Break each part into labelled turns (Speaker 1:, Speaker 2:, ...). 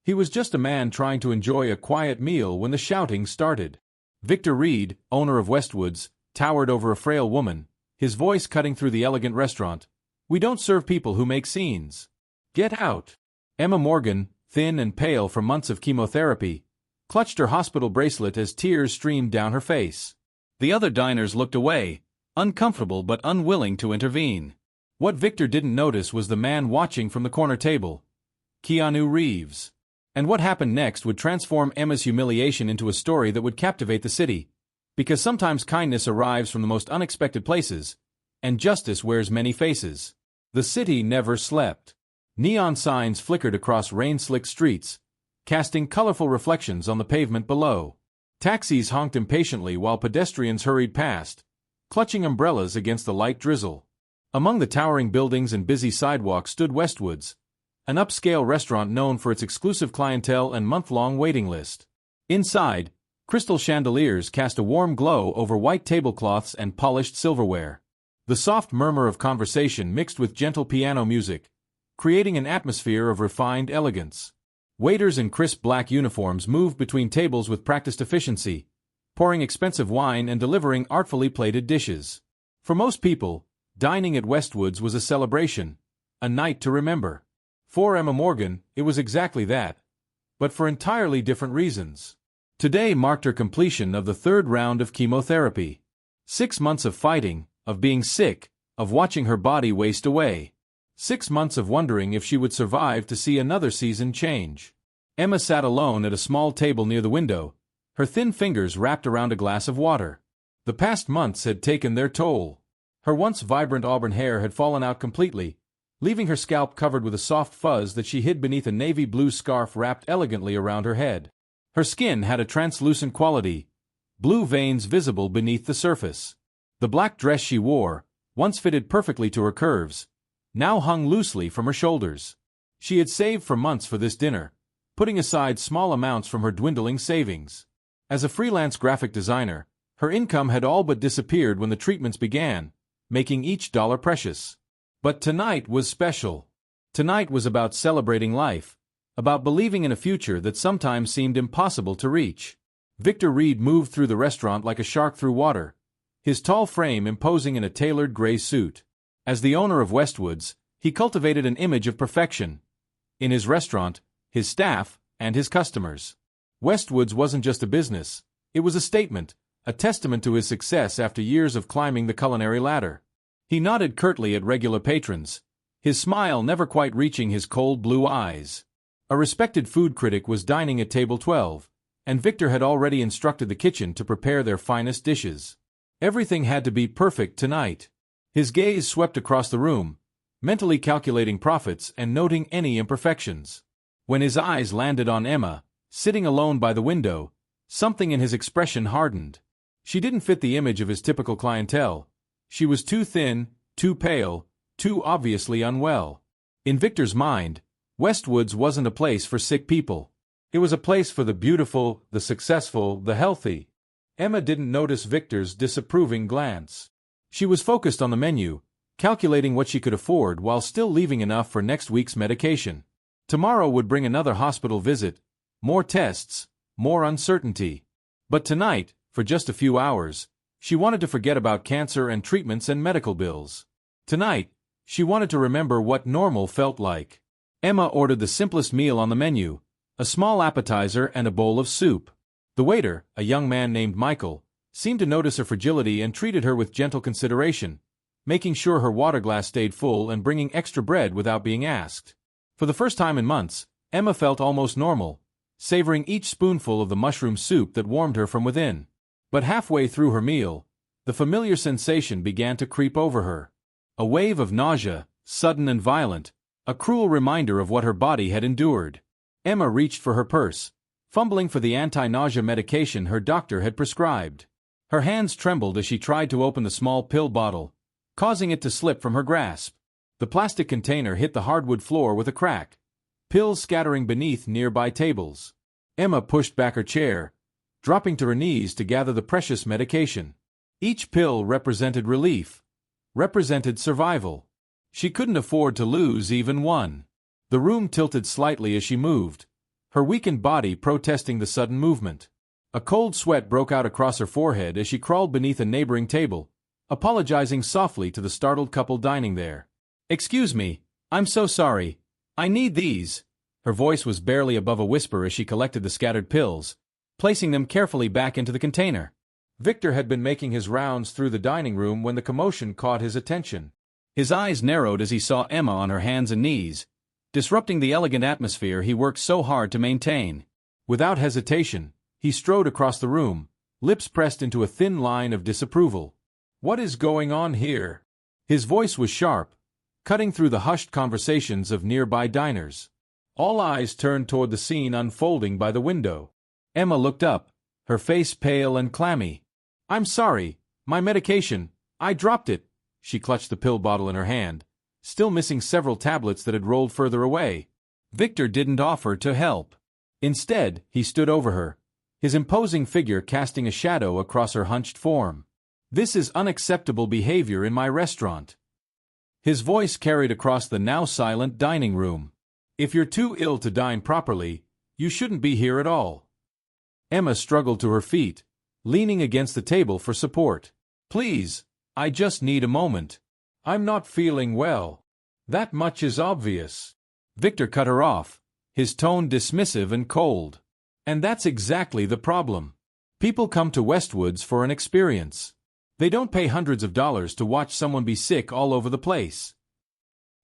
Speaker 1: He was just a man trying to enjoy a quiet meal when the shouting started. Victor Reed, owner of Westwoods, towered over a frail woman, his voice cutting through the elegant restaurant. "We don't serve people who make scenes. Get out." Emma Morgan, thin and pale from months of chemotherapy, clutched her hospital bracelet as tears streamed down her face. The other diners looked away, uncomfortable but unwilling to intervene. What Victor didn't notice was the man watching from the corner table, Keanu Reeves. And what happened next would transform Emma's humiliation into a story that would captivate the city. Because sometimes kindness arrives from the most unexpected places, and justice wears many faces. The city never slept. Neon signs flickered across rain-slicked streets, casting colorful reflections on the pavement below. Taxis honked impatiently while pedestrians hurried past, clutching umbrellas against the light drizzle. Among the towering buildings and busy sidewalks stood Westwoods, an upscale restaurant known for its exclusive clientele and month-long waiting list. Inside, crystal chandeliers cast a warm glow over white tablecloths and polished silverware. The soft murmur of conversation mixed with gentle piano music, creating an atmosphere of refined elegance. Waiters in crisp black uniforms moved between tables with practiced efficiency, pouring expensive wine and delivering artfully plated dishes. For most people, dining at Westwoods was a celebration, a night to remember. For Emma Morgan, it was exactly that, but for entirely different reasons. Today marked her completion of the third round of chemotherapy. 6 months of fighting, of being sick, of watching her body waste away. 6 months of wondering if she would survive to see another season change. Emma sat alone at a small table near the window, her thin fingers wrapped around a glass of water. The past months had taken their toll. Her once vibrant auburn hair had fallen out completely, leaving her scalp covered with a soft fuzz that she hid beneath a navy blue scarf wrapped elegantly around her head. Her skin had a translucent quality, blue veins visible beneath the surface. The black dress she wore, once fitted perfectly to her curves, now hung loosely from her shoulders. She had saved for months for this dinner, putting aside small amounts from her dwindling savings. As a freelance graphic designer, her income had all but disappeared when the treatments began, making each dollar precious. But tonight was special. Tonight was about celebrating life, about believing in a future that sometimes seemed impossible to reach. Victor Reed moved through the restaurant like a shark through water, his tall frame imposing in a tailored gray suit. As the owner of Westwoods, he cultivated an image of perfection in his restaurant, his staff, and his customers. Westwoods wasn't just a business, it was a statement, a testament to his success after years of climbing the culinary ladder. He nodded curtly at regular patrons, his smile never quite reaching his cold blue eyes. A respected food critic was dining at table 12, and Victor had already instructed the kitchen to prepare their finest dishes. Everything had to be perfect tonight. His gaze swept across the room, mentally calculating profits and noting any imperfections. When his eyes landed on Emma, sitting alone by the window, something in his expression hardened. She didn't fit the image of his typical clientele. She was too thin, too pale, too obviously unwell. In Victor's mind, Westwoods wasn't a place for sick people. It was a place for the beautiful, the successful, the healthy. Emma didn't notice Victor's disapproving glance. She was focused on the menu, calculating what she could afford while still leaving enough for next week's medication. Tomorrow would bring another hospital visit, more tests, more uncertainty. But tonight, for just a few hours, she wanted to forget about cancer and treatments and medical bills. Tonight, she wanted to remember what normal felt like. Emma ordered the simplest meal on the menu, a small appetizer and a bowl of soup. The waiter, a young man named Michael, seemed to notice her fragility and treated her with gentle consideration, making sure her water glass stayed full and bringing extra bread without being asked. For the first time in months, Emma felt almost normal, savoring each spoonful of the mushroom soup that warmed her from within. But halfway through her meal, the familiar sensation began to creep over her. A wave of nausea, sudden and violent, a cruel reminder of what her body had endured. Emma reached for her purse, fumbling for the anti-nausea medication her doctor had prescribed. Her hands trembled as she tried to open the small pill bottle, causing it to slip from her grasp. The plastic container hit the hardwood floor with a crack, pills scattering beneath nearby tables. Emma pushed back her chair, dropping to her knees to gather the precious medication. Each pill represented relief, represented survival. She couldn't afford to lose even one. The room tilted slightly as she moved, her weakened body protesting the sudden movement. A cold sweat broke out across her forehead as she crawled beneath a neighboring table, apologizing softly to the startled couple dining there. "Excuse me, I'm so sorry. I need these." Her voice was barely above a whisper as she collected the scattered pills, placing them carefully back into the container. Victor had been making his rounds through the dining room when the commotion caught his attention. His eyes narrowed as he saw Emma on her hands and knees, disrupting the elegant atmosphere he worked so hard to maintain. Without hesitation, he strode across the room, lips pressed into a thin line of disapproval. "What is going on here?" His voice was sharp, cutting through the hushed conversations of nearby diners. All eyes turned toward the scene unfolding by the window. Emma looked up, her face pale and clammy. "I'm sorry, my medication, I dropped it." She clutched the pill bottle in her hand, still missing several tablets that had rolled further away. Victor didn't offer to help. Instead, he stood over her, his imposing figure casting a shadow across her hunched form. "This is unacceptable behavior in my restaurant." His voice carried across the now silent dining room. "If you're too ill to dine properly, you shouldn't be here at all." Emma struggled to her feet, leaning against the table for support. "Please, I just need a moment. I'm not feeling well. That much is obvious." Victor cut her off, his tone dismissive and cold. "And that's exactly the problem. People come to Westwoods for an experience. They don't pay hundreds of dollars to watch someone be sick all over the place."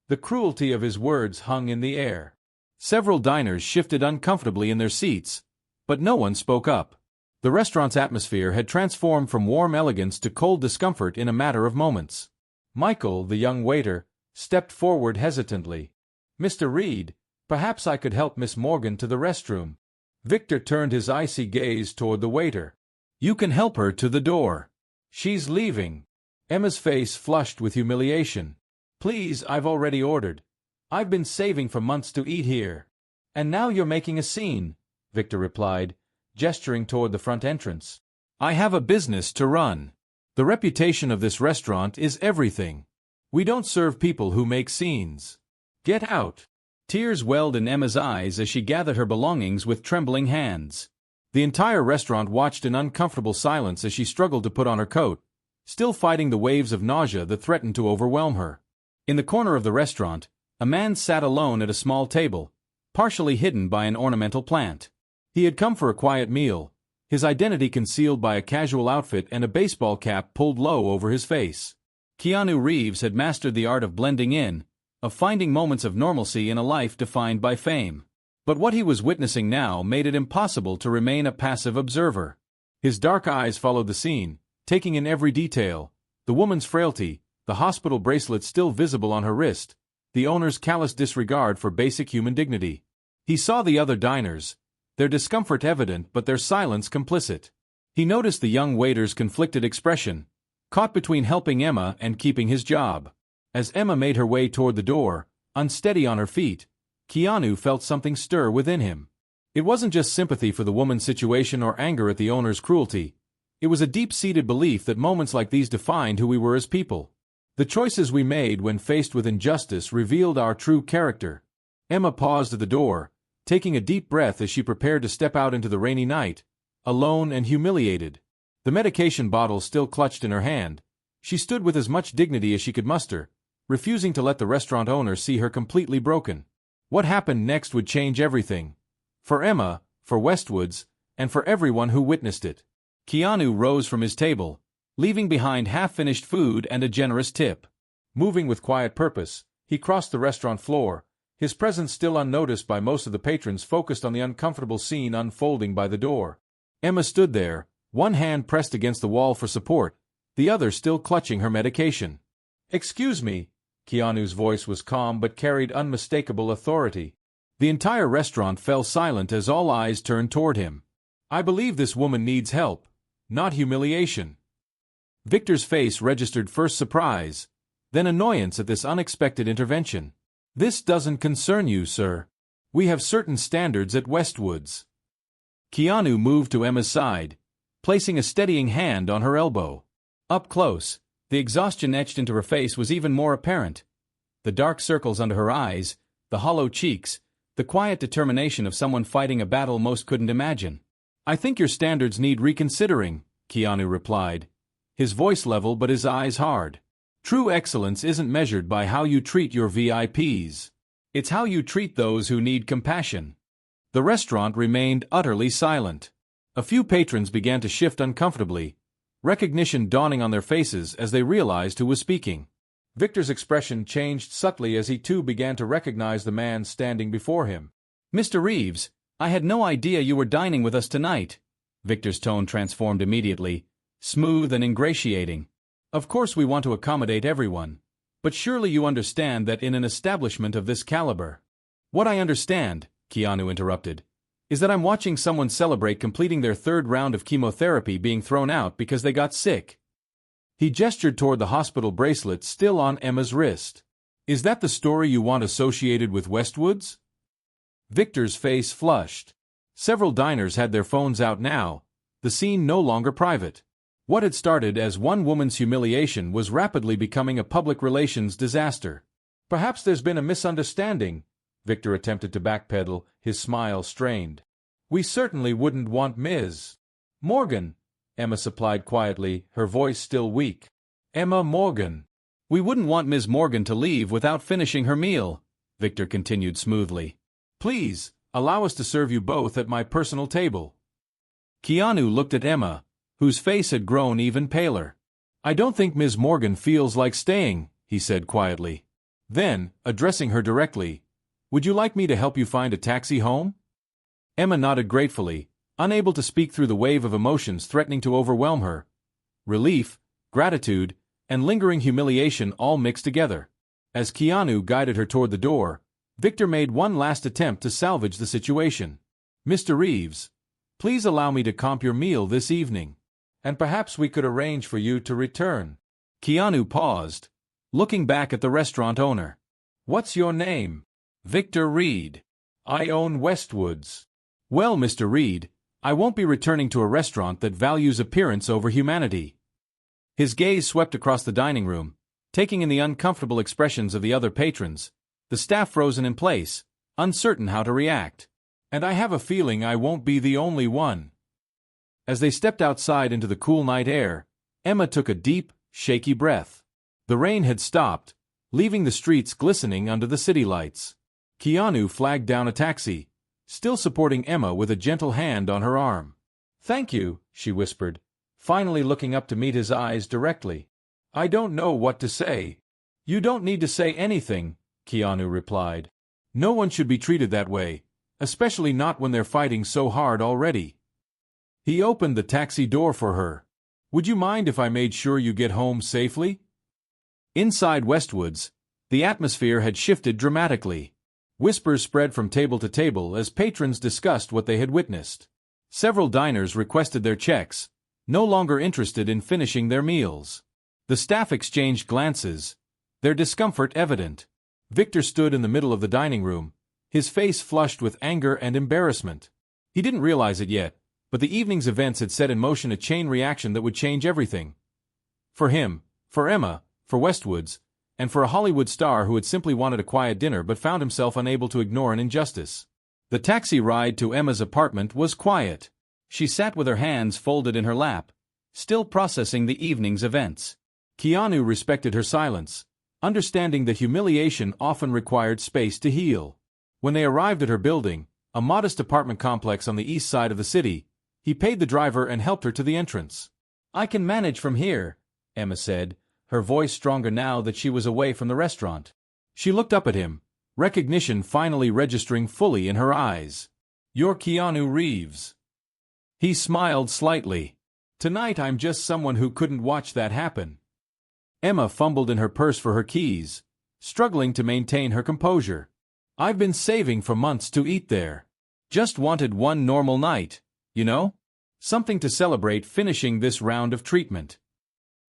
Speaker 1: The cruelty of his words hung in the air. Several diners shifted uncomfortably in their seats, but no one spoke up. The restaurant's atmosphere had transformed from warm elegance to cold discomfort in a matter of moments. Michael, the young waiter, stepped forward hesitantly. "Mr. Reed, perhaps I could help Miss Morgan to the restroom." Victor turned his icy gaze toward the waiter. "You can help her to the door. She's leaving." Emma's face flushed with humiliation. "Please, I've already ordered. I've been saving for months to eat here." "And now you're making a scene," Victor replied, gesturing toward the front entrance. "I have a business to run. The reputation of this restaurant is everything. We don't serve people who make scenes. Get out." Tears welled in Emma's eyes as she gathered her belongings with trembling hands. The entire restaurant watched in uncomfortable silence as she struggled to put on her coat, still fighting the waves of nausea that threatened to overwhelm her. In the corner of the restaurant, a man sat alone at a small table, partially hidden by an ornamental plant. He had come for a quiet meal, his identity concealed by a casual outfit and a baseball cap pulled low over his face. Keanu Reeves had mastered the art of blending in, of finding moments of normalcy in a life defined by fame. But what he was witnessing now made it impossible to remain a passive observer. His dark eyes followed the scene, taking in every detail: the woman's frailty, the hospital bracelet still visible on her wrist, the owner's callous disregard for basic human dignity. He saw the other diners, their discomfort evident but their silence complicit. He noticed the young waiter's conflicted expression, caught between helping Emma and keeping his job. As Emma made her way toward the door, unsteady on her feet, Keanu felt something stir within him. It wasn't just sympathy for the woman's situation or anger at the owner's cruelty. It was a deep-seated belief that moments like these defined who we were as people. The choices we made when faced with injustice revealed our true character. Emma paused at the door, taking a deep breath as she prepared to step out into the rainy night, alone and humiliated. The medication bottle still clutched in her hand, she stood with as much dignity as she could muster, refusing to let the restaurant owner see her completely broken. What happened next would change everything. For Emma, for Westwoods, and for everyone who witnessed it. Keanu rose from his table, leaving behind half-finished food and a generous tip. Moving with quiet purpose, he crossed the restaurant floor, his presence still unnoticed by most of the patrons focused on the uncomfortable scene unfolding by the door. Emma stood there, one hand pressed against the wall for support, the other still clutching her medication. "Excuse me." Keanu's voice was calm but carried unmistakable authority. The entire restaurant fell silent as all eyes turned toward him. "I believe this woman needs help, not humiliation." Victor's face registered first surprise, then annoyance at this unexpected intervention. "This doesn't concern you, sir. We have certain standards at Westwoods." Keanu moved to Emma's side, placing a steadying hand on her elbow. Up close, the exhaustion etched into her face was even more apparent. The dark circles under her eyes, the hollow cheeks, the quiet determination of someone fighting a battle most couldn't imagine. "I think your standards need reconsidering," Keanu replied, his voice level but his eyes hard. "True excellence isn't measured by how you treat your VIPs. It's how you treat those who need compassion." The restaurant remained utterly silent. A few patrons began to shift uncomfortably, recognition dawning on their faces as they realized who was speaking. Victor's expression changed subtly as he too began to recognize the man standing before him. "Mr. Reeves, I had no idea you were dining with us tonight." Victor's tone transformed immediately, smooth and ingratiating. "Of course we want to accommodate everyone, but surely you understand that in an establishment of this caliber—" "What I understand," Keanu interrupted, "is that I'm watching someone celebrate completing their third round of chemotherapy being thrown out because they got sick." He gestured toward the hospital bracelet still on Emma's wrist. "Is that the story you want associated with Westwoods?" Victor's face flushed. Several diners had their phones out now, the scene no longer private. What had started as one woman's humiliation was rapidly becoming a public relations disaster. "Perhaps there's been a misunderstanding," Victor attempted to backpedal, his smile strained. "We certainly wouldn't want Ms. Morgan," Emma supplied quietly, her voice still weak. "Emma Morgan. We wouldn't want Ms. Morgan to leave without finishing her meal," Victor continued smoothly. "Please, allow us to serve you both at my personal table." Keanu looked at Emma, whose face had grown even paler. "I don't think Ms. Morgan feels like staying," he said quietly. Then, addressing her directly, "Would you like me to help you find a taxi home?" Emma nodded gratefully, unable to speak through the wave of emotions threatening to overwhelm her. Relief, gratitude, and lingering humiliation all mixed together. As Keanu guided her toward the door, Victor made one last attempt to salvage the situation. "Mr. Reeves, please allow me to comp your meal this evening, and perhaps we could arrange for you to return." Keanu paused, looking back at the restaurant owner. "What's your name?" "Victor Reed. I own Westwoods." "Well, Mr. Reed, I won't be returning to a restaurant that values appearance over humanity." His gaze swept across the dining room, taking in the uncomfortable expressions of the other patrons, the staff frozen in place, uncertain how to react. "And I have a feeling I won't be the only one." As they stepped outside into the cool night air, Emma took a deep, shaky breath. The rain had stopped, leaving the streets glistening under the city lights. Keanu flagged down a taxi, still supporting Emma with a gentle hand on her arm. "Thank you," she whispered, finally looking up to meet his eyes directly. "I don't know what to say." "You don't need to say anything," Keanu replied. "No one should be treated that way, especially not when they're fighting so hard already." He opened the taxi door for her. "Would you mind if I made sure you get home safely?" Inside Westwoods, the atmosphere had shifted dramatically. Whispers spread from table to table as patrons discussed what they had witnessed. Several diners requested their checks, no longer interested in finishing their meals. The staff exchanged glances, their discomfort evident. Victor stood in the middle of the dining room, his face flushed with anger and embarrassment. He didn't realize it yet, but the evening's events had set in motion a chain reaction that would change everything. For him, for Emma, for Westwoods, and for a Hollywood star who had simply wanted a quiet dinner but found himself unable to ignore an injustice. The taxi ride to Emma's apartment was quiet. She sat with her hands folded in her lap, still processing the evening's events. Keanu respected her silence, understanding that humiliation often required space to heal. When they arrived at her building, a modest apartment complex on the east side of the city, he paid the driver and helped her to the entrance. "I can manage from here," Emma said, her voice stronger now that she was away from the restaurant. She looked up at him, recognition finally registering fully in her eyes. "You're Keanu Reeves." He smiled slightly. "Tonight I'm just someone who couldn't watch that happen." Emma fumbled in her purse for her keys, struggling to maintain her composure. "I've been saving for months to eat there. Just wanted one normal night, you know? Something to celebrate finishing this round of treatment."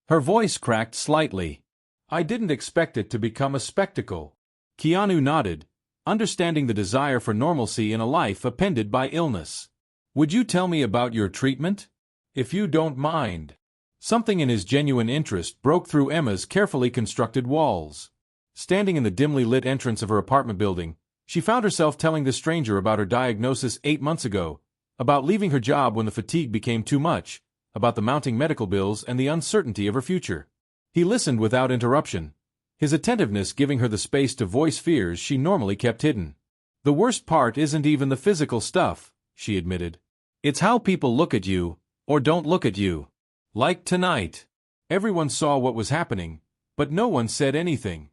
Speaker 1: Her voice cracked slightly. "I didn't expect it to become a spectacle." Keanu nodded, understanding the desire for normalcy in a life upended by illness. "Would you tell me about your treatment? If you don't mind." Something in his genuine interest broke through Emma's carefully constructed walls. Standing in the dimly lit entrance of her apartment building, She found herself telling this stranger about her diagnosis 8 months ago, about leaving her job when the fatigue became too much, about the mounting medical bills and the uncertainty of her future. He listened without interruption, his attentiveness giving her the space to voice fears she normally kept hidden. "The worst part isn't even the physical stuff," she admitted. "It's how people look at you, or don't look at you. Like tonight. Everyone saw what was happening, but no one said anything."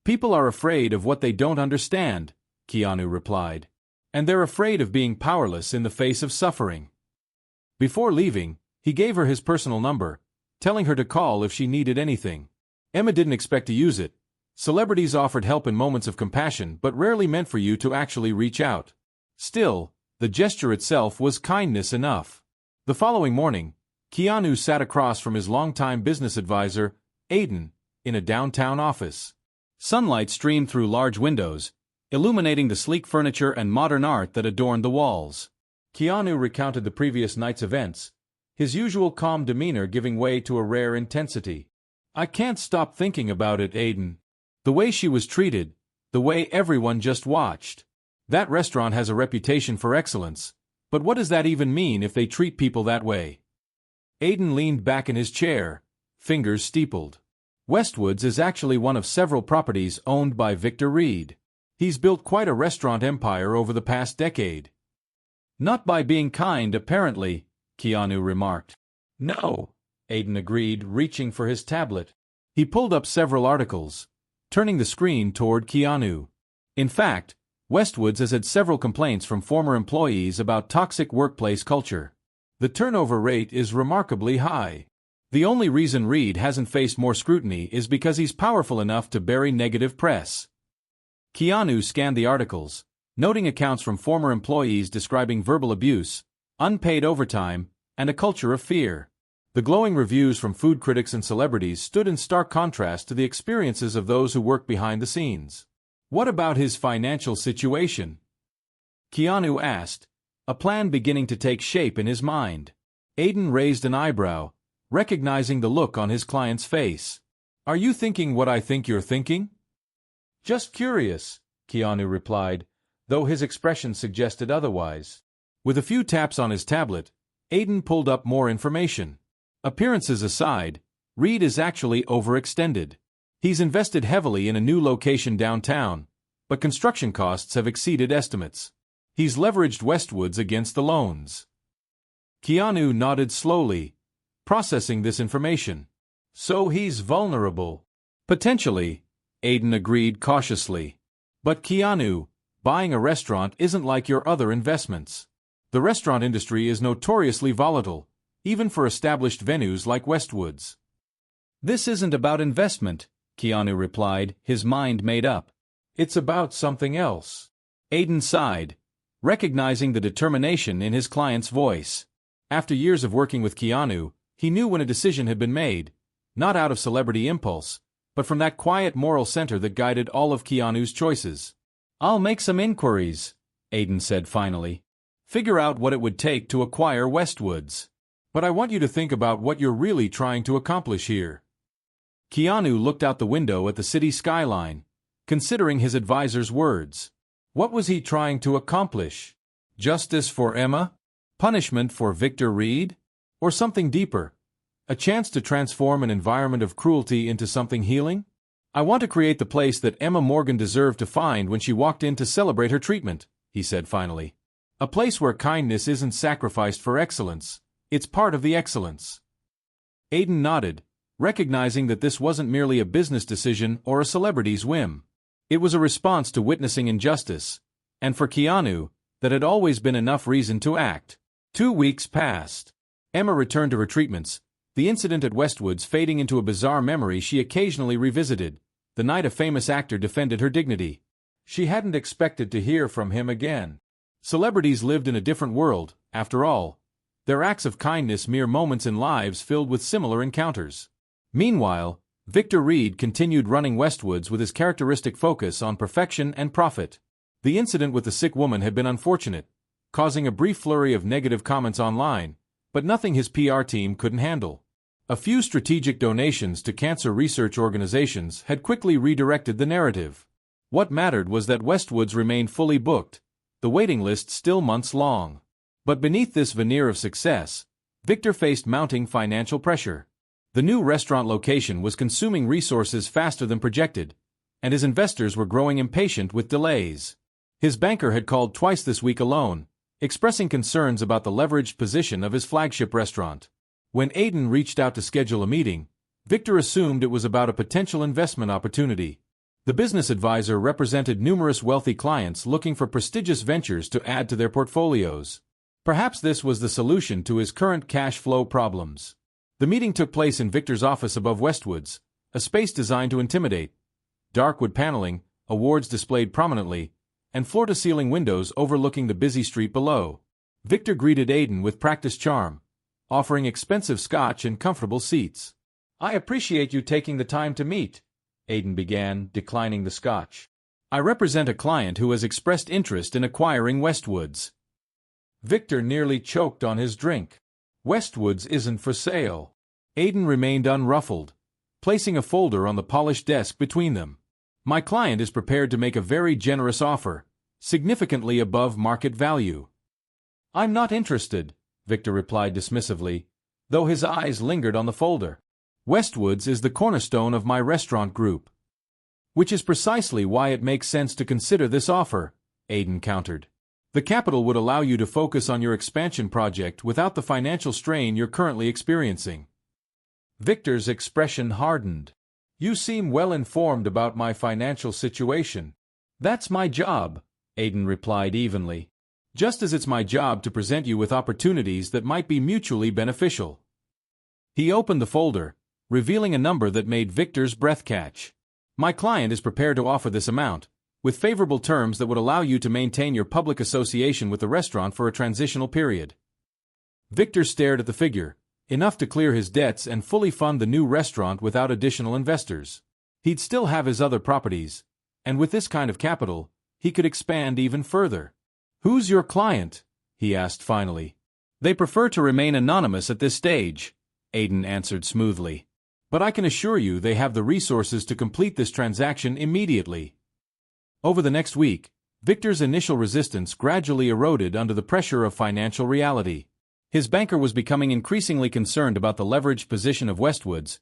Speaker 1: "People are afraid of what they don't understand," Keanu replied. "And they're afraid of being powerless in the face of suffering." Before leaving, he gave her his personal number, telling her to call if she needed anything. Emma didn't expect to use it. Celebrities offered help in moments of compassion but rarely meant for you to actually reach out. Still, the gesture itself was kindness enough. The following morning, Keanu sat across from his longtime business advisor, Aiden, in a downtown office. Sunlight streamed through large windows, illuminating the sleek furniture and modern art that adorned the walls. Keanu recounted the previous night's events, his usual calm demeanor giving way to a rare intensity. "I can't stop thinking about it, Aiden. The way she was treated, the way everyone just watched. That restaurant has a reputation for excellence, but what does that even mean if they treat people that way?" Aiden leaned back in his chair, fingers steepled. "Westwoods is actually one of several properties owned by Victor Reed. He's built quite a restaurant empire over the past decade." "Not by being kind, apparently," Keanu remarked. "No," Aiden agreed, reaching for his tablet. He pulled up several articles, turning the screen toward Keanu. In fact, Westwoods has had several complaints from former employees about toxic workplace culture. The turnover rate is remarkably high. The only reason Reed hasn't faced more scrutiny is because he's powerful enough to bury negative press. Keanu scanned the articles, noting accounts from former employees describing verbal abuse, unpaid overtime, and a culture of fear. The glowing reviews from food critics and celebrities stood in stark contrast to the experiences of those who work behind the scenes. "What about his financial situation?" Keanu asked, a plan beginning to take shape in his mind. Aiden raised an eyebrow, recognizing the look on his client's face. "Are you thinking what I think you're thinking?" "Just curious," Keanu replied, though his expression suggested otherwise. With a few taps on his tablet, Aiden pulled up more information. Appearances aside, Reed is actually overextended. He's invested heavily in a new location downtown, but construction costs have exceeded estimates. He's leveraged Westwoods against the loans. Keanu nodded slowly, processing this information. "So he's vulnerable." "Potentially," Aiden agreed cautiously. "But Keanu, buying a restaurant isn't like your other investments. The restaurant industry is notoriously volatile, even for established venues like Westwoods." "This isn't about investment," Keanu replied, his mind made up. "It's about something else." Aiden sighed, recognizing the determination in his client's voice. After years of working with Keanu, he knew when a decision had been made, not out of celebrity impulse, but from that quiet moral center that guided all of Keanu's choices. "I'll make some inquiries," Aiden said finally. "Figure out what it would take to acquire Westwoods. But I want you to think about what you're really trying to accomplish here." Keanu looked out the window at the city skyline, considering his advisor's words. What was he trying to accomplish? Justice for Emma? Punishment for Victor Reed? Or something deeper? A chance to transform an environment of cruelty into something healing? "I want to create the place that Emma Morgan deserved to find when she walked in to celebrate her treatment," he said finally. "A place where kindness isn't sacrificed for excellence, it's part of the excellence." Aiden nodded, recognizing that this wasn't merely a business decision or a celebrity's whim. It was a response to witnessing injustice, and for Keanu, that had always been enough reason to act. 2 weeks passed. Emma returned to her treatments, the incident at Westwoods fading into a bizarre memory she occasionally revisited, the night a famous actor defended her dignity. She hadn't expected to hear from him again. Celebrities lived in a different world, after all, their acts of kindness mere moments in lives filled with similar encounters. Meanwhile, Victor Reed continued running Westwoods with his characteristic focus on perfection and profit. The incident with the sick woman had been unfortunate, causing a brief flurry of negative comments online, but nothing his PR team couldn't handle. A few strategic donations to cancer research organizations had quickly redirected the narrative. What mattered was that Westwoods remained fully booked, the waiting list still months long. But beneath this veneer of success, Victor faced mounting financial pressure. The new restaurant location was consuming resources faster than projected, and his investors were growing impatient with delays. His banker had called twice this week alone, expressing concerns about the leveraged position of his flagship restaurant. When Aiden reached out to schedule a meeting, Victor assumed it was about a potential investment opportunity. The business advisor represented numerous wealthy clients looking for prestigious ventures to add to their portfolios. Perhaps this was the solution to his current cash flow problems. The meeting took place in Victor's office above Westwoods, a space designed to intimidate. Dark wood paneling, awards displayed prominently, and floor-to-ceiling windows overlooking the busy street below. Victor greeted Aiden with practiced charm, offering expensive scotch and comfortable seats. "I appreciate you taking the time to meet," Aiden began, declining the scotch. "I represent a client who has expressed interest in acquiring Westwoods." Victor nearly choked on his drink. "Westwoods isn't for sale." Aiden remained unruffled, placing a folder on the polished desk between them. "My client is prepared to make a very generous offer, significantly above market value." "I'm not interested," Victor replied dismissively, though his eyes lingered on the folder. "Westwoods is the cornerstone of my restaurant group." "Which is precisely why it makes sense to consider this offer," Aiden countered. "The capital would allow you to focus on your expansion project without the financial strain you're currently experiencing." Victor's expression hardened. "You seem well informed about my financial situation." "That's my job," Aiden replied evenly. "Just as it's my job to present you with opportunities that might be mutually beneficial." He opened the folder, revealing a number that made Victor's breath catch. "My client is prepared to offer this amount, with favorable terms that would allow you to maintain your public association with the restaurant for a transitional period." Victor stared at the figure, enough to clear his debts and fully fund the new restaurant without additional investors. He'd still have his other properties, and with this kind of capital, he could expand even further. "Who's your client?" he asked finally. "They prefer to remain anonymous at this stage," Aiden answered smoothly. "But I can assure you they have the resources to complete this transaction immediately." Over the next week, Victor's initial resistance gradually eroded under the pressure of financial reality. His banker was becoming increasingly concerned about the leveraged position of Westwoods,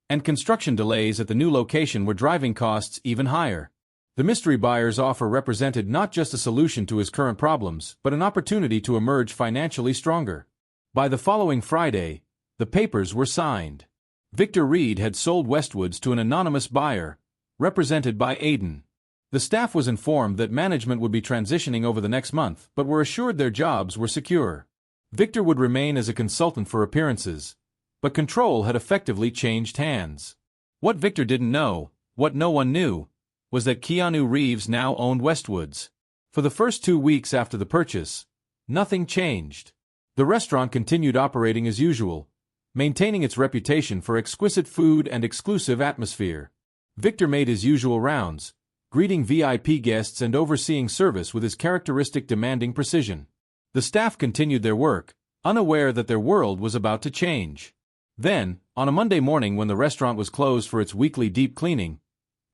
Speaker 1: and construction delays at the new location were driving costs even higher. The mystery buyer's offer represented not just a solution to his current problems, but an opportunity to emerge financially stronger. By the following Friday, the papers were signed. Victor Reed had sold Westwoods to an anonymous buyer, represented by Aiden. The staff was informed that management would be transitioning over the next month, but were assured their jobs were secure. Victor would remain as a consultant for appearances, but control had effectively changed hands. What Victor didn't know, what no one knew, was that Keanu Reeves now owned Westwoods. For the first 2 weeks after the purchase, nothing changed. The restaurant continued operating as usual, maintaining its reputation for exquisite food and exclusive atmosphere. Victor made his usual rounds, greeting VIP guests and overseeing service with his characteristic demanding precision. The staff continued their work, unaware that their world was about to change. Then, on a Monday morning when the restaurant was closed for its weekly deep cleaning,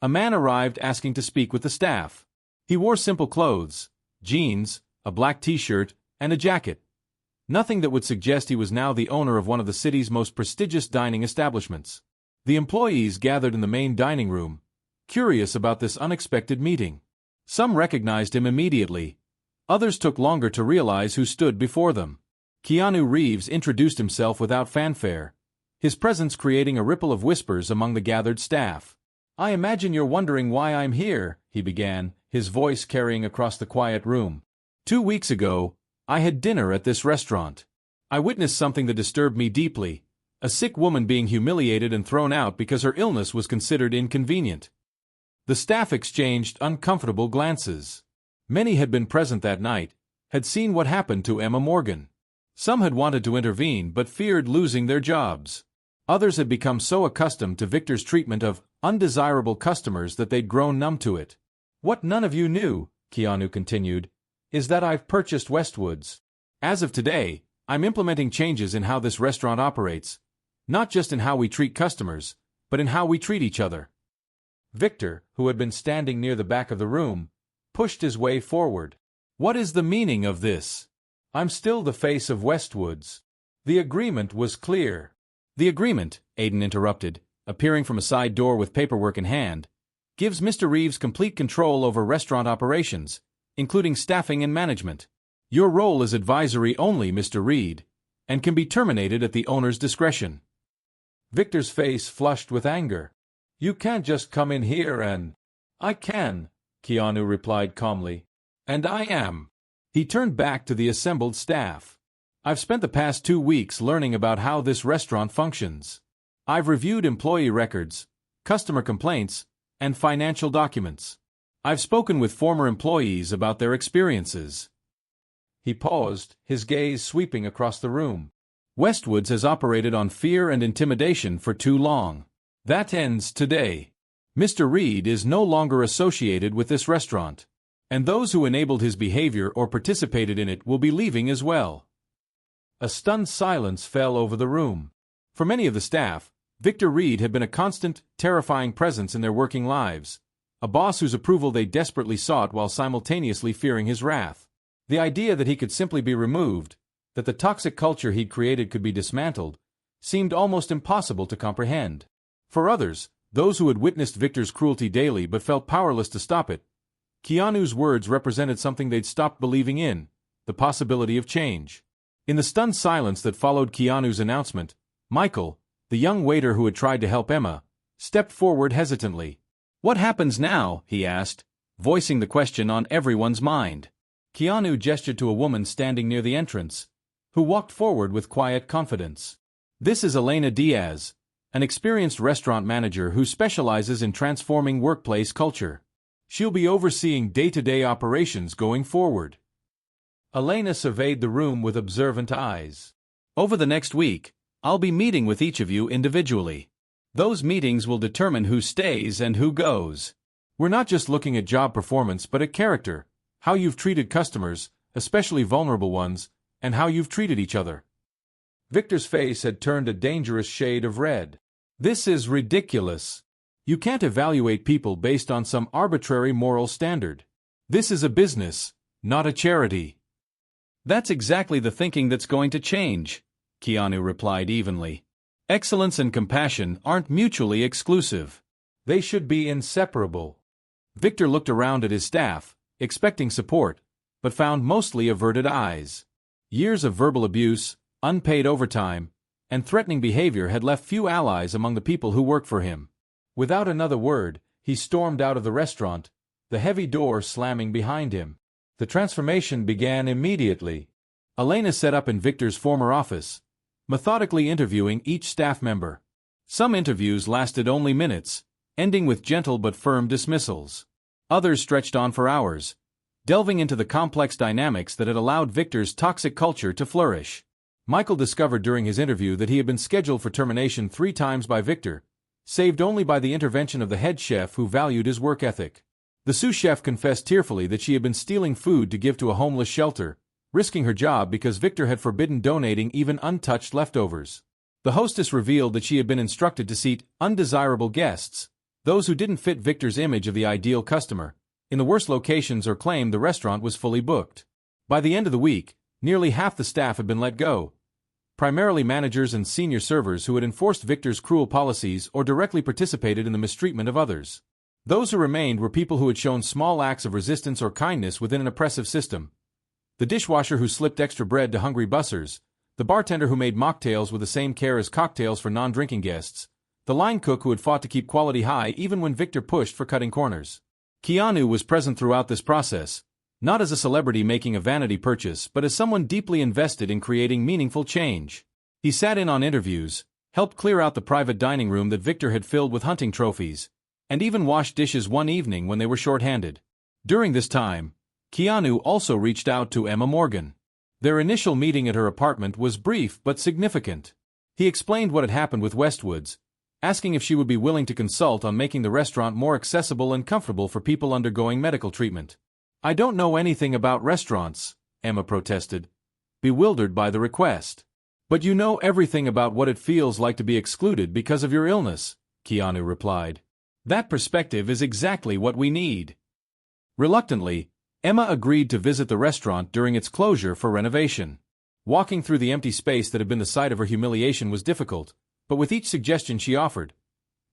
Speaker 1: a man arrived asking to speak with the staff. He wore simple clothes, jeans, a black t-shirt, and a jacket. Nothing that would suggest he was now the owner of one of the city's most prestigious dining establishments. The employees gathered in the main dining room, curious about this unexpected meeting. Some recognized him immediately. Others took longer to realize who stood before them. Keanu Reeves introduced himself without fanfare, his presence creating a ripple of whispers among the gathered staff. "I imagine you're wondering why I'm here," he began, his voice carrying across the quiet room. 2 weeks ago, I had dinner at this restaurant. I witnessed something that disturbed me deeply, a sick woman being humiliated and thrown out because her illness was considered inconvenient. The staff exchanged uncomfortable glances. Many had been present that night, had seen what happened to Emma Morgan. Some had wanted to intervene but feared losing their jobs. Others had become so accustomed to Victor's treatment of undesirable customers that they'd grown numb to it. "What none of you knew," Keanu continued, "is that I've purchased Westwoods. As of today, I'm implementing changes in how this restaurant operates, not just in how we treat customers, but in how we treat each other." Victor, who had been standing near the back of the room, pushed his way forward. "What is the meaning of this? I'm still the face of Westwoods. The agreement was clear." "The agreement," Aiden interrupted, appearing from a side door with paperwork in hand, "gives Mr. Reeves complete control over restaurant operations, including staffing and management. Your role is advisory only, Mr. Reed, and can be terminated at the owner's discretion." Victor's face flushed with anger. "You can't just come in here and—" "I can," Keanu replied calmly. "And I am." He turned back to the assembled staff. "I've spent the past 2 weeks learning about how this restaurant functions. I've reviewed employee records, customer complaints, and financial documents. I've spoken with former employees about their experiences." He paused, his gaze sweeping across the room. "Westwoods has operated on fear and intimidation for too long. That ends today. Mr. Reed is no longer associated with this restaurant, and those who enabled his behavior or participated in it will be leaving as well." A stunned silence fell over the room. For many of the staff, Victor Reed had been a constant, terrifying presence in their working lives, a boss whose approval they desperately sought while simultaneously fearing his wrath. The idea that he could simply be removed, that the toxic culture he'd created could be dismantled, seemed almost impossible to comprehend. For others, those who had witnessed Victor's cruelty daily but felt powerless to stop it, Keanu's words represented something they'd stopped believing in, the possibility of change. In the stunned silence that followed Keanu's announcement, Michael, the young waiter who had tried to help Emma, stepped forward hesitantly. "What happens now?" he asked, voicing the question on everyone's mind. Keanu gestured to a woman standing near the entrance, who walked forward with quiet confidence. "This is Elena Diaz, an experienced restaurant manager who specializes in transforming workplace culture. She'll be overseeing day-to-day operations going forward." Elena surveyed the room with observant eyes. "Over the next week, I'll be meeting with each of you individually. Those meetings will determine who stays and who goes. We're not just looking at job performance but at character, how you've treated customers, especially vulnerable ones, and how you've treated each other." Victor's face had turned a dangerous shade of red. "This is ridiculous. You can't evaluate people based on some arbitrary moral standard. This is a business, not a charity." "That's exactly the thinking that's going to change," Keanu replied evenly. "Excellence and compassion aren't mutually exclusive. They should be inseparable." Victor looked around at his staff, expecting support, but found mostly averted eyes. Years of verbal abuse, unpaid overtime, and threatening behavior had left few allies among the people who worked for him. Without another word, he stormed out of the restaurant, the heavy door slamming behind him. The transformation began immediately. Elena set up in Victor's former office, methodically interviewing each staff member. Some interviews lasted only minutes, ending with gentle but firm dismissals. Others stretched on for hours, delving into the complex dynamics that had allowed Victor's toxic culture to flourish. Michael discovered during his interview that he had been scheduled for termination 3 times by Victor, saved only by the intervention of the head chef who valued his work ethic. The sous chef confessed tearfully that she had been stealing food to give to a homeless shelter, risking her job because Victor had forbidden donating even untouched leftovers. The hostess revealed that she had been instructed to seat undesirable guests, those who didn't fit Victor's image of the ideal customer, in the worst locations or claimed the restaurant was fully booked. By the end of the week, nearly half the staff had been let go, primarily managers and senior servers who had enforced Victor's cruel policies or directly participated in the mistreatment of others. Those who remained were people who had shown small acts of resistance or kindness within an oppressive system. The dishwasher who slipped extra bread to hungry bussers, the bartender who made mocktails with the same care as cocktails for non-drinking guests, the line cook who had fought to keep quality high even when Victor pushed for cutting corners. Keanu was present throughout this process, not as a celebrity making a vanity purchase but as someone deeply invested in creating meaningful change. He sat in on interviews, helped clear out the private dining room that Victor had filled with hunting trophies, and even washed dishes one evening when they were short-handed. During this time, Keanu also reached out to Emma Morgan. Their initial meeting at her apartment was brief but significant. He explained what had happened with Westwoods, asking if she would be willing to consult on making the restaurant more accessible and comfortable for people undergoing medical treatment. "I don't know anything about restaurants," Emma protested, bewildered by the request. "But you know everything about what it feels like to be excluded because of your illness," Keanu replied. That perspective is exactly what we need. Reluctantly, Emma agreed to visit the restaurant during its closure for renovation. Walking through the empty space that had been the site of her humiliation was difficult, but with each suggestion she offered,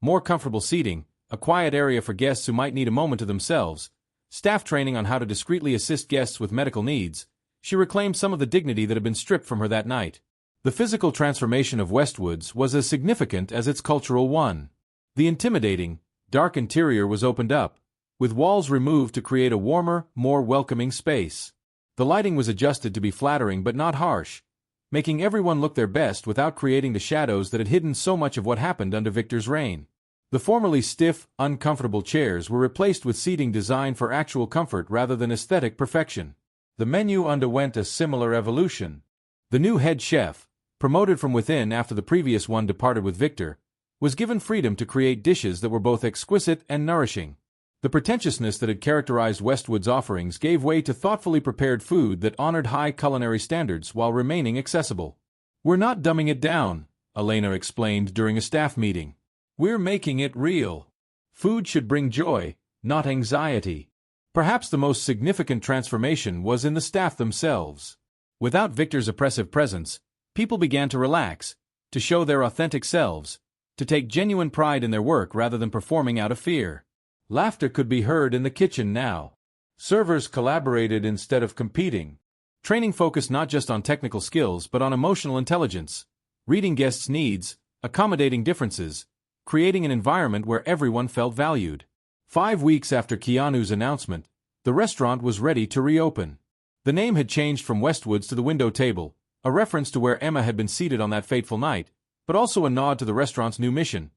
Speaker 1: more comfortable seating, a quiet area for guests who might need a moment to themselves, staff training on how to discreetly assist guests with medical needs, she reclaimed some of the dignity that had been stripped from her that night. The physical transformation of Westwoods was as significant as its cultural one. The intimidating, dark interior was opened up, with walls removed to create a warmer, more welcoming space. The lighting was adjusted to be flattering but not harsh, making everyone look their best without creating the shadows that had hidden so much of what happened under Victor's reign. The formerly stiff, uncomfortable chairs were replaced with seating designed for actual comfort rather than aesthetic perfection. The menu underwent a similar evolution. The new head chef, promoted from within after the previous one departed with Victor, was given freedom to create dishes that were both exquisite and nourishing. The pretentiousness that had characterized Westwood's offerings gave way to thoughtfully prepared food that honored high culinary standards while remaining accessible. "We're not dumbing it down," Elena explained during a staff meeting. "We're making it real. Food should bring joy, not anxiety." Perhaps the most significant transformation was in the staff themselves. Without Victor's oppressive presence, people began to relax, to show their authentic selves, to take genuine pride in their work rather than performing out of fear. Laughter could be heard in the kitchen now. Servers collaborated instead of competing. Training focused not just on technical skills but on emotional intelligence, reading guests' needs, accommodating differences, creating an environment where everyone felt valued. 5 weeks after Keanu's announcement, the restaurant was ready to reopen. The name had changed from Westwoods to the Window Table, a reference to where Emma had been seated on that fateful night, but also a nod to the restaurant's new mission,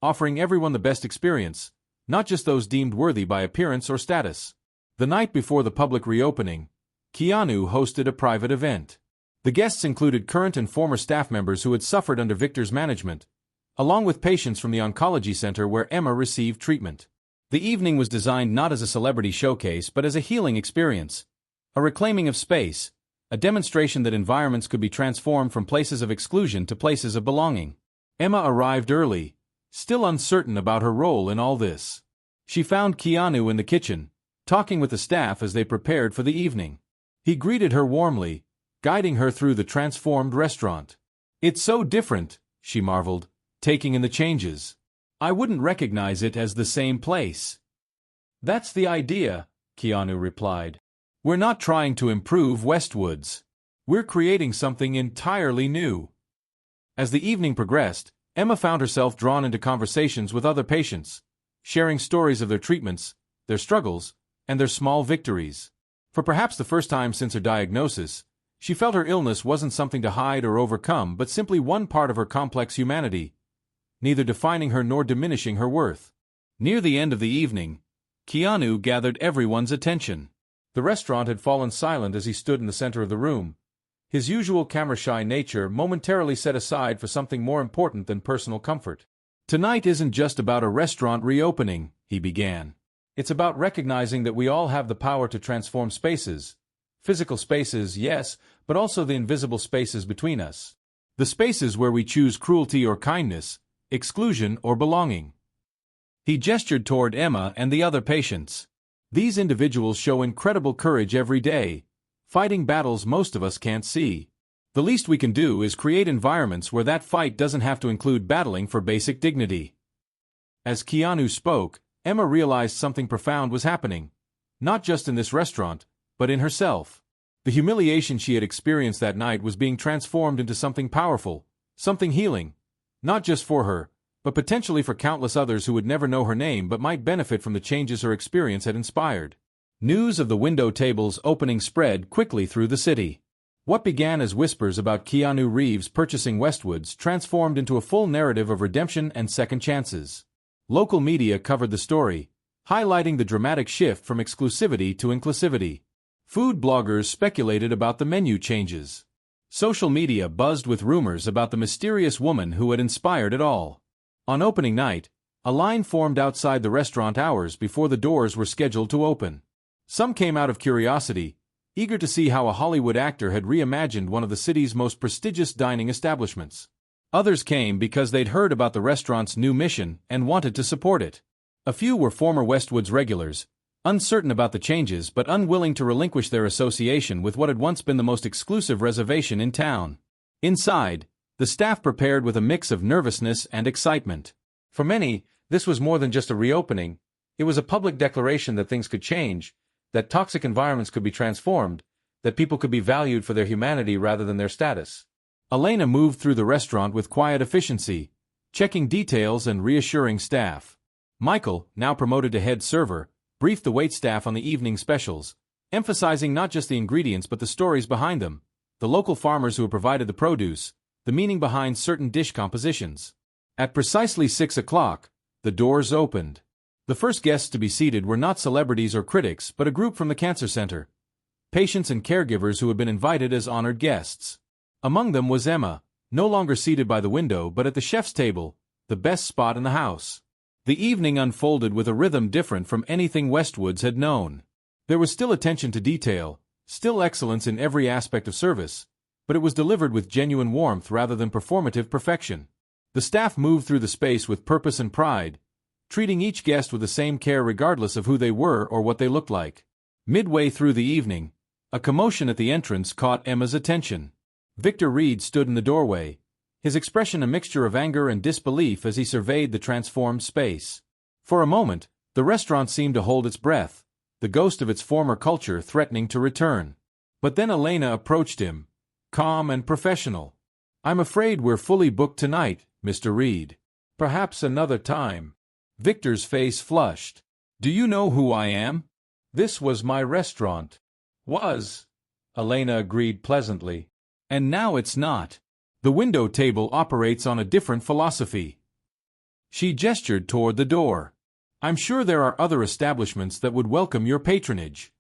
Speaker 1: offering everyone the best experience, not just those deemed worthy by appearance or status. The night before the public reopening, Keanu hosted a private event. The guests included current and former staff members who had suffered under Victor's management, along with patients from the oncology center where Emma received treatment. The evening was designed not as a celebrity showcase but as a healing experience, a reclaiming of space, a demonstration that environments could be transformed from places of exclusion to places of belonging. Emma arrived early, still uncertain about her role in all this. She found Keanu in the kitchen, talking with the staff as they prepared for the evening. He greeted her warmly, guiding her through the transformed restaurant. "It's so different," she marveled, taking in the changes. "I wouldn't recognize it as the same place." "That's the idea," Keanu replied. "We're not trying to improve Westwoods. We're creating something entirely new." As the evening progressed, Emma found herself drawn into conversations with other patients, sharing stories of their treatments, their struggles, and their small victories. For perhaps the first time since her diagnosis, she felt her illness wasn't something to hide or overcome but simply one part of her complex humanity, neither defining her nor diminishing her worth. Near the end of the evening, Keanu gathered everyone's attention. The restaurant had fallen silent as he stood in the center of the room, his usual camera-shy nature momentarily set aside for something more important than personal comfort. "Tonight isn't just about a restaurant reopening," he began. "It's about recognizing that we all have the power to transform spaces. Physical spaces, yes, but also the invisible spaces between us. The spaces where we choose cruelty or kindness, exclusion or belonging." He gestured toward Emma and the other patients. "These individuals show incredible courage every day, fighting battles most of us can't see. The least we can do is create environments where that fight doesn't have to include battling for basic dignity." As Keanu spoke, Emma realized something profound was happening, not just in this restaurant, but in herself. The humiliation she had experienced that night was being transformed into something powerful, something healing, not just for her, but potentially for countless others who would never know her name but might benefit from the changes her experience had inspired. News of the Window Table's opening spread quickly through the city. What began as whispers about Keanu Reeves purchasing Westwoods transformed into a full narrative of redemption and second chances. Local media covered the story, highlighting the dramatic shift from exclusivity to inclusivity. Food bloggers speculated about the menu changes. Social media buzzed with rumors about the mysterious woman who had inspired it all. On opening night, a line formed outside the restaurant hours before the doors were scheduled to open. Some came out of curiosity, eager to see how a Hollywood actor had reimagined one of the city's most prestigious dining establishments. Others came because they'd heard about the restaurant's new mission and wanted to support it. A few were former Westwoods regulars, uncertain about the changes but unwilling to relinquish their association with what had once been the most exclusive reservation in town. Inside, the staff prepared with a mix of nervousness and excitement. For many, this was more than just a reopening. It was a public declaration that things could change, that toxic environments could be transformed, that people could be valued for their humanity rather than their status. Elena moved through the restaurant with quiet efficiency, checking details and reassuring staff. Michael, now promoted to head server, briefed the waitstaff on the evening specials, emphasizing not just the ingredients but the stories behind them, the local farmers who had provided the produce, the meaning behind certain dish compositions. At precisely 6 o'clock, the doors opened. The first guests to be seated were not celebrities or critics but a group from the cancer center, patients and caregivers who had been invited as honored guests. Among them was Emma, no longer seated by the window but at the chef's table, the best spot in the house. The evening unfolded with a rhythm different from anything Westwoods had known. There was still attention to detail, still excellence in every aspect of service, but it was delivered with genuine warmth rather than performative perfection. The staff moved through the space with purpose and pride, treating each guest with the same care regardless of who they were or what they looked like. Midway through the evening, a commotion at the entrance caught Emma's attention. Victor Reed stood in the doorway, his expression a mixture of anger and disbelief as he surveyed the transformed space. For a moment, the restaurant seemed to hold its breath, the ghost of its former culture threatening to return. But then Elena approached him, calm and professional. "I'm afraid we're fully booked tonight, Mr. Reed. Perhaps another time." Victor's face flushed. "Do you know who I am?" "This was my restaurant." "Was," Elena agreed pleasantly. "And now it's not. The window table operates on a different philosophy." She gestured toward the door. "I'm sure there are other establishments that would welcome your patronage."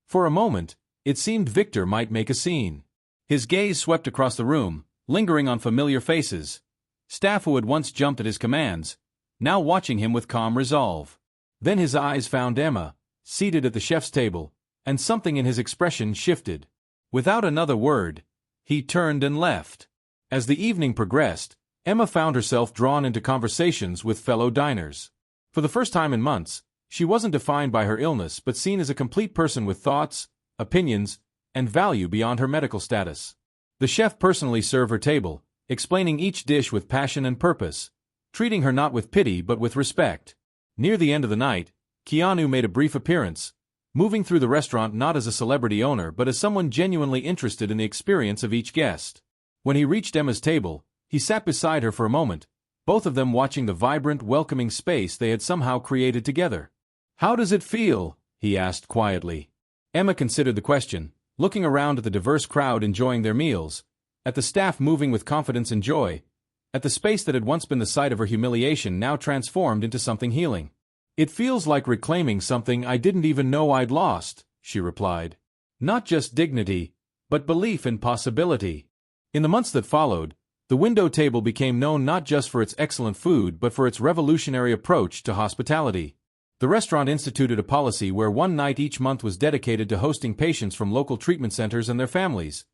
Speaker 1: For a moment, it seemed Victor might make a scene. His gaze swept across the room, lingering on familiar faces, staff who had once jumped at his commands, now watching him with calm resolve. Then his eyes found Emma, seated at the chef's table, and something in his expression shifted. Without another word, he turned and left. As the evening progressed, Emma found herself drawn into conversations with fellow diners. For the first time in months, she wasn't defined by her illness but seen as a complete person with thoughts, opinions, and value beyond her medical status. The chef personally served her table, explaining each dish with passion and purpose, treating her not with pity but with respect. Near the end of the night, Keanu made a brief appearance, moving through the restaurant not as a celebrity owner but as someone genuinely interested in the experience of each guest. When he reached Emma's table, he sat beside her for a moment, both of them watching the vibrant, welcoming space they had somehow created together. "How does it feel?" he asked quietly. Emma considered the question, looking around at the diverse crowd enjoying their meals, at the staff moving with confidence and joy, at the space that had once been the site of her humiliation now transformed into something healing. "It feels like reclaiming something I didn't even know I'd lost," she replied. "Not just dignity, but belief in possibility." In the months that followed, the window table became known not just for its excellent food but for its revolutionary approach to hospitality. The restaurant instituted a policy where one night each month was dedicated to hosting patients from local treatment centers and their families,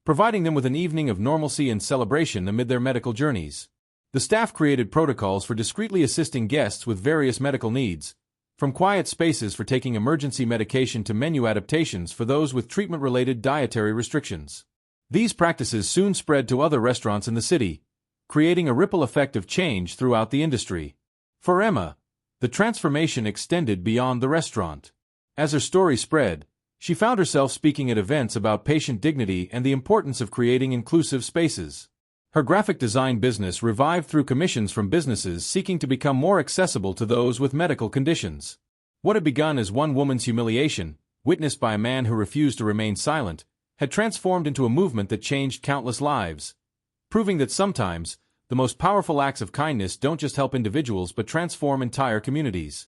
Speaker 1: providing them with an evening of normalcy and celebration amid their medical journeys. The staff created protocols for discreetly assisting guests with various medical needs, from quiet spaces for taking emergency medication to menu adaptations for those with treatment-related dietary restrictions. These practices soon spread to other restaurants in the city, creating a ripple effect of change throughout the industry. For Emma, the transformation extended beyond the restaurant. As her story spread, she found herself speaking at events about patient dignity and the importance of creating inclusive spaces. Her graphic design business revived through commissions from businesses seeking to become more accessible to those with medical conditions. What had begun as one woman's humiliation, witnessed by a man who refused to remain silent, had transformed into a movement that changed countless lives, proving that sometimes, the most powerful acts of kindness don't just help individuals but transform entire communities.